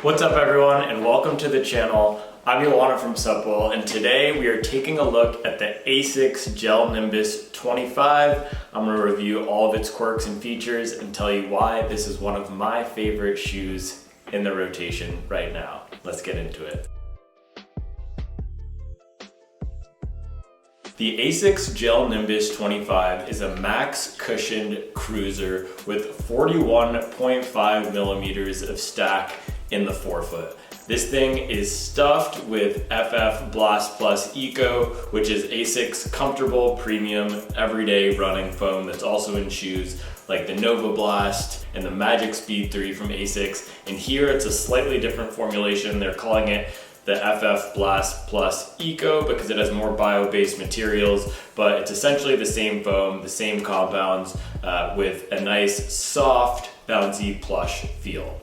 What's up everyone, and welcome to the channel. I'm Joanna from Supwell, and today we are taking a look at the ASICS Gel-Nimbus 25. I'm going to review all of its quirks and features and tell you why this is one of my favorite shoes in the rotation right now. Let's get into it. The ASICS Gel-Nimbus 25 is a max cushioned cruiser with 41.5 millimeters of stack in the forefoot. This thing is stuffed with FlyteFoam Blast Plus Eco, which is ASICS comfortable, premium, everyday running foam that's also in shoes like the Nova Blast and the Magic Speed 3 from ASICS. And here it's a slightly different formulation. They're calling it the FlyteFoam Blast Plus Eco because it has more bio-based materials, but it's essentially the same foam, the same compounds, with a nice, soft, bouncy plush feel.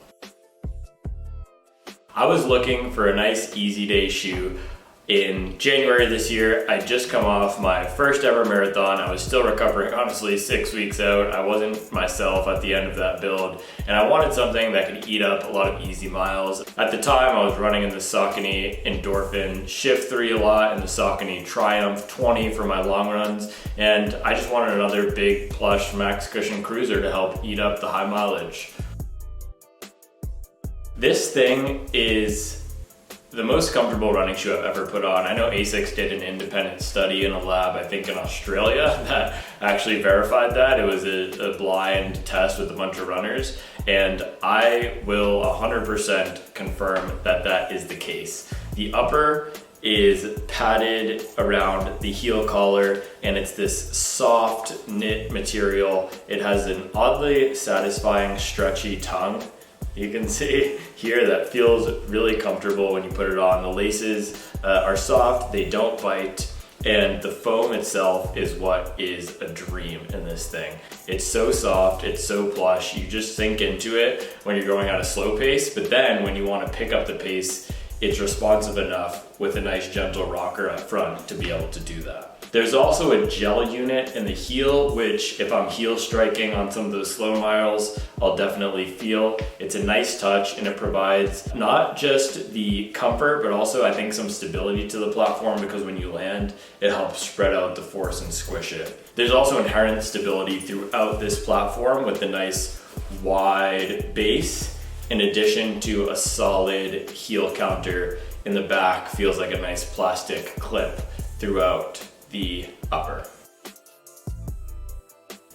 I was looking for a nice easy day shoe in January this year. I'd just come off my first ever marathon. I was still recovering, honestly, 6 weeks out. I wasn't myself at the end of that build, and I wanted something that could eat up a lot of easy miles. At the time, I was running in the Saucony Endorphin Shift 3 a lot and the Saucony Triumph 20 for my long runs, and I just wanted another big plush max cushion cruiser to help eat up the high mileage. This thing is the most comfortable running shoe I've ever put on. I know ASICS did an independent study in a lab, I think in Australia, that actually verified that. It was a blind test with a bunch of runners, and I will 100% confirm that that is the case. The upper is padded around the heel collar, and it's this soft knit material. It has an oddly satisfying stretchy tongue. You can see here that feels really comfortable when you put it on. The laces are soft, they don't bite, and the foam itself is what is a dream in this thing. It's so soft, it's so plush, you just sink into it when you're going at a slow pace, but then when you want to pick up the pace, it's responsive enough with a nice gentle rocker up front to be able to do that. There's also a gel unit in the heel, which if I'm heel striking on some of those slow miles, I'll definitely feel. It's a nice touch, and it provides not just the comfort, but also I think some stability to the platform, because when you land, it helps spread out the force and squish it. There's also inherent stability throughout this platform with the nice wide base, in addition to a solid heel counter in the back. Feels like a nice plastic clip throughout the upper.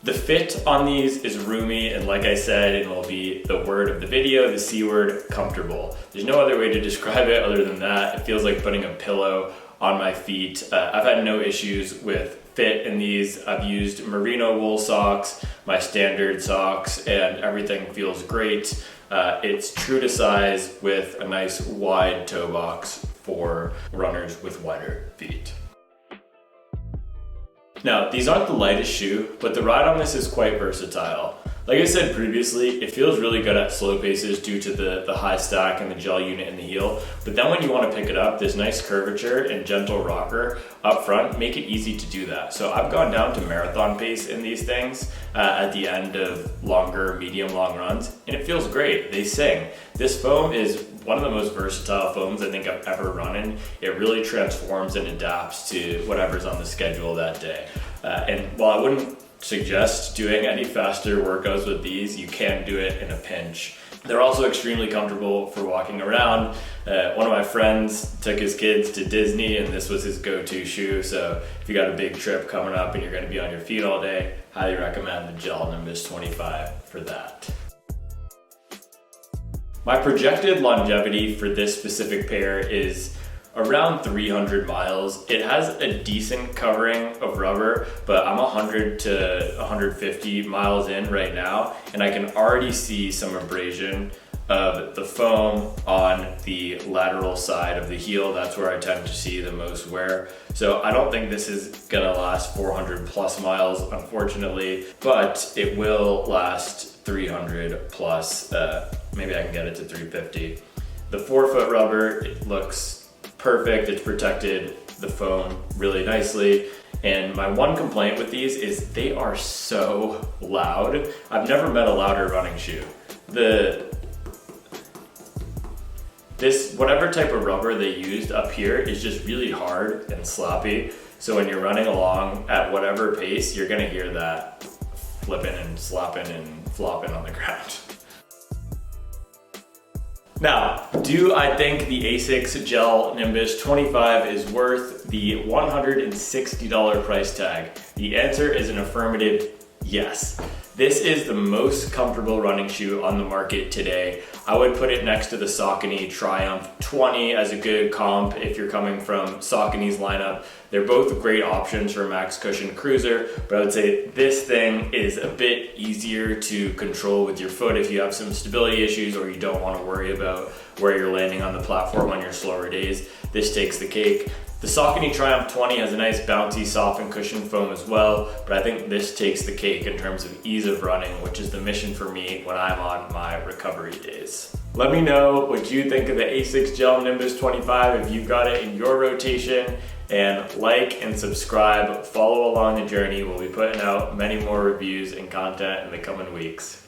The fit on these is roomy, and like I said, it will be the word of the video, the C word, comfortable. There's no other way to describe it other than that. It feels like putting a pillow on my feet. I've had no issues with fit in these. I've used merino wool socks, my standard socks, and everything feels great. It's true to size with a nice wide toe box for runners with wider feet. Now, these aren't the lightest shoe, but the ride on this is quite versatile. Like I said previously, it feels really good at slow paces due to the high stack and the gel unit in the heel. But then when you want to pick it up, this nice curvature and gentle rocker up front make it easy to do that. So I've gone down to marathon pace in these things at the end of longer, medium, long runs, and it feels great. They sing. This foam is one of the most versatile foams I think I've ever run in. It really transforms and adapts to whatever's on the schedule that day. And while I wouldn't suggest doing any faster workouts with these, you can do it in a pinch. They're also extremely comfortable for walking around. One of my friends took his kids to Disney, and this was his go-to shoe. So if you got a big trip coming up and you're going to be on your feet all day, highly recommend the Gel-Nimbus 25 for that. My projected longevity for this specific pair is around 300 miles. It has a decent covering of rubber, but I'm 100 to 150 miles in right now, and I can already see some abrasion of the foam on the lateral side of the heel. That's where I tend to see the most wear. So I don't think this is gonna last 400 plus miles, unfortunately, but it will last 300 plus. Maybe I can get it to 350. The forefoot rubber, it looks perfect. It's protected the foam really nicely. And my one complaint with these is they are so loud. I've never met a louder running shoe. whatever type of rubber they used up here is just really hard and sloppy. So when you're running along at whatever pace, you're gonna hear that flipping and slapping and flopping on the ground. Now, do I think the ASICS Gel-Nimbus 25 is worth the $160 price tag? The answer is an affirmative yes. This is the most comfortable running shoe on the market today. I would put it next to the Saucony Triumph 20 as a good comp if you're coming from Saucony's lineup. They're both great options for max cushion cruiser, but I would say this thing is a bit easier to control with your foot if you have some stability issues or you don't want to worry about where you're landing on the platform on your slower days. This takes the cake. The Saucony Triumph 20 has a nice bouncy, soft and cushion foam as well, but I think this takes the cake in terms of ease of running, which is the mission for me when I'm on my recovery days. Let me know what you think of the ASICS Gel-Nimbus 25 if you've got it in your rotation, and like and subscribe, follow along the journey. We'll be putting out many more reviews and content in the coming weeks.